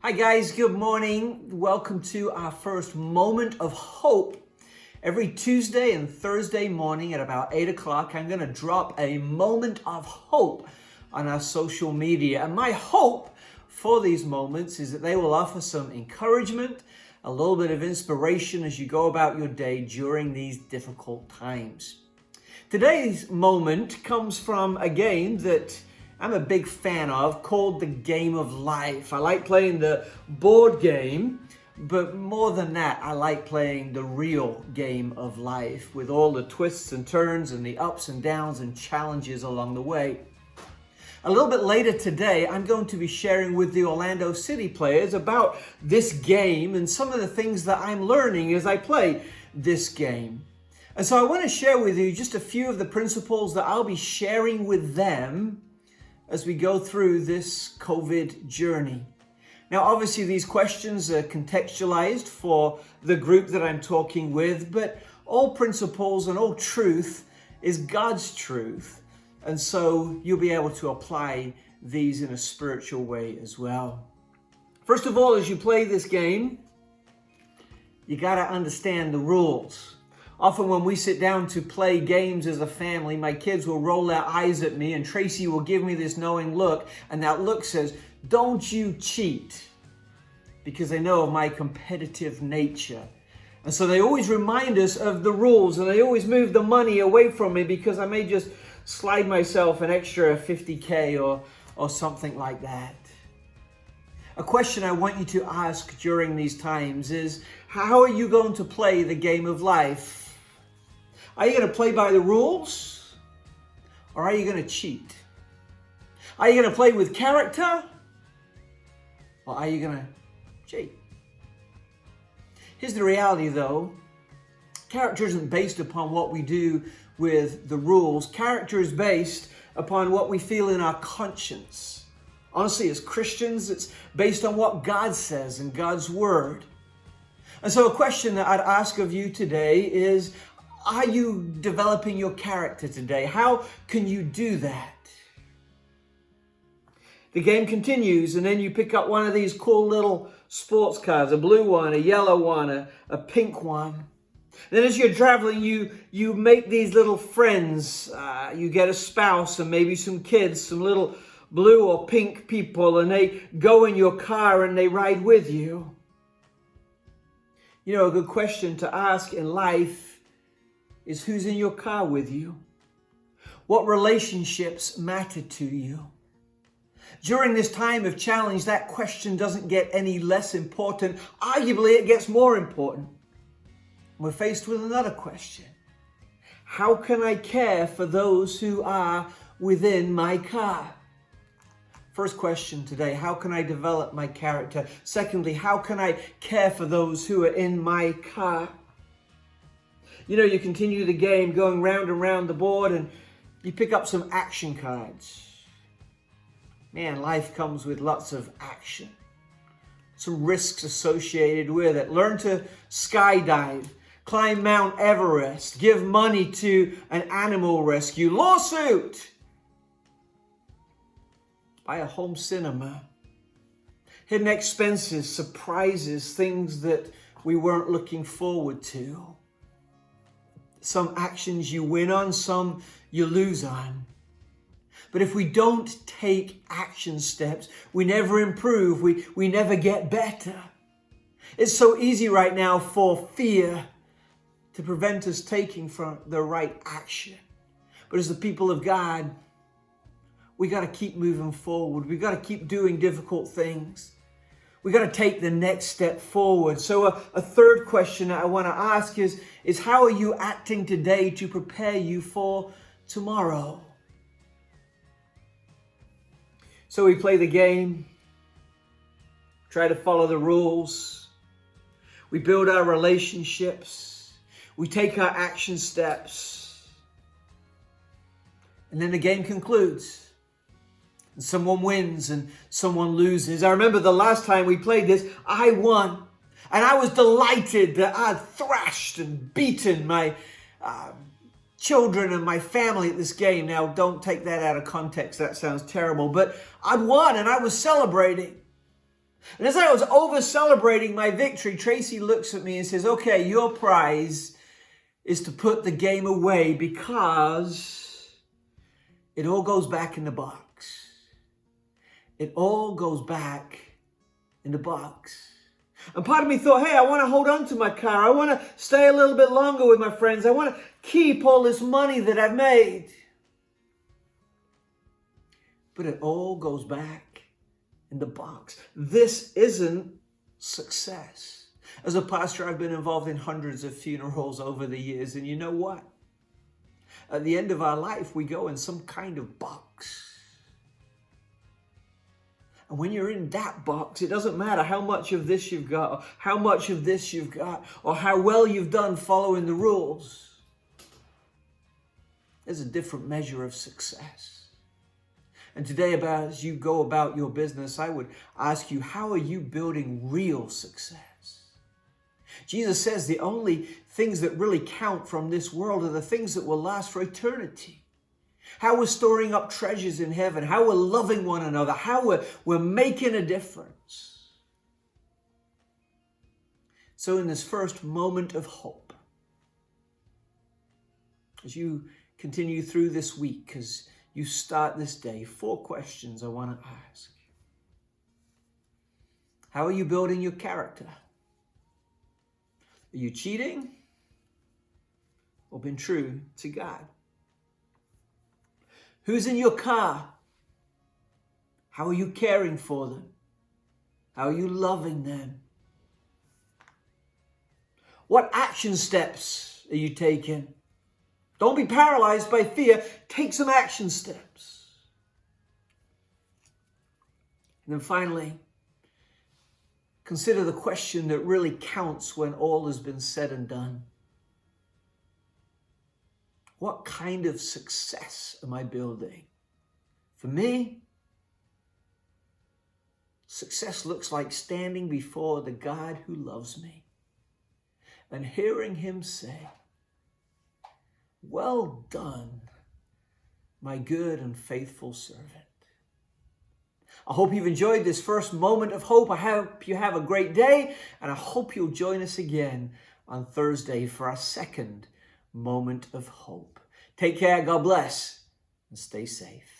Hi guys, good morning. Welcome to our first moment of hope. Every Tuesday and Thursday morning at about 8 o'clock, I'm going to drop a moment of hope on our social media. And my hope for these moments is that they will offer some encouragement, a little bit of inspiration as you go about your day during these difficult times. Today's moment comes from a game that I'm a big fan of called the Game of Life. I like playing the board game, but more than that, I like playing the real game of life with all the twists and turns and the ups and downs and challenges along the way. A little bit later today, I'm going to be sharing with the Orlando City players about this game and some of the things that I'm learning as I play this game. And so I want to share with you just a few of the principles that I'll be sharing with them as we go through this COVID journey. Now, obviously, these questions are contextualized for the group that I'm talking with, but all principles and all truth is God's truth. And so you'll be able to apply these in a spiritual way as well. First of all, as you play this game, you got to understand the rules. Often when we sit down to play games as a family, my kids will roll their eyes at me and Tracy will give me this knowing look, and that look says, "Don't you cheat," because they know of my competitive nature. And so they always remind us of the rules, and they always move the money away from me because I may just slide myself an extra 50K or something like that. A question I want you to ask during these times is, how are you going to play the game of life? Are you going to play by the rules, or are you going to cheat? Are you going to play with character, or are you going to cheat? Here's the reality though. Character isn't based upon what we do with the rules. Character is based upon what we feel in our conscience. Honestly, as Christians, it's based on what God says in God's Word. And so a question that I'd ask of you today is, are you developing your character today? How can you do that? The game continues, and then you pick up one of these cool little sports cars, a blue one, a yellow one, a pink one. Then as you're traveling, you make these little friends. You get a spouse and maybe some kids, some little blue or pink people, and they go in your car and they ride with you. You know, a good question to ask in life is, who's in your car with you? What relationships matter to you? During this time of challenge, that question doesn't get any less important. Arguably, it gets more important. We're faced with another question. How can I care for those who are within my car? First question today, how can I develop my character? Secondly, how can I care for those who are in my car? You know, you continue the game going round and round the board and you pick up some action cards. Man, life comes with lots of action. Some risks associated with it. Learn to skydive, climb Mount Everest, give money to an animal rescue, lawsuit, buy a home cinema, hidden expenses, surprises, things that we weren't looking forward to. Some actions you win on, some you lose on. But if we don't take action steps, we never improve, we never get better. It's so easy right now for fear to prevent us taking from the right action. But as the people of God, we got to keep moving forward. We got to keep doing difficult things. We got to take the next step forward. So a third question that I want to ask is how are you acting today to prepare you for tomorrow? So we play the game, try to follow the rules. We build our relationships. We take our action steps. And then the game concludes. And someone wins and someone loses. I remember the last time we played this, I won. And I was delighted that I'd thrashed and beaten my children and my family at this game. Now, don't take that out of context. That sounds terrible. But I'd won and I was celebrating. And as I was over celebrating my victory, Tracy looks at me and says, okay, your prize is to put the game away because it all goes back in the box. It all goes back in the box. And part of me thought, hey, I want to hold on to my car. I want to stay a little bit longer with my friends. I want to keep all this money that I've made. But it all goes back in the box. This isn't success. As a pastor, I've been involved in hundreds of funerals over the years. And you know what? At the end of our life, we go in some kind of box. And when you're in that box, it doesn't matter how much of this you've got, or how much of this you've got, or how well you've done following the rules. There's a different measure of success. And today, as you go about your business, I would ask you, how are you building real success? Jesus says the only things that really count from this world are the things that will last for eternity. How we're storing up treasures in heaven, how we're loving one another, how we're making a difference. So in this first moment of hope, as you continue through this week, as you start this day, 4 questions I want to ask. How are you building your character? Are you cheating or being true to God? Who's in your car? How are you caring for them? How are you loving them? What action steps are you taking? Don't be paralyzed by fear. Take some action steps. And then finally, consider the question that really counts when all has been said and done. What kind of success am I building? For me, success looks like standing before the God who loves me and hearing him say, well done, my good and faithful servant. I hope you've enjoyed this first moment of hope. I hope you have a great day, and I hope you'll join us again on Thursday for our second moment of hope. Take care, God bless, and stay safe.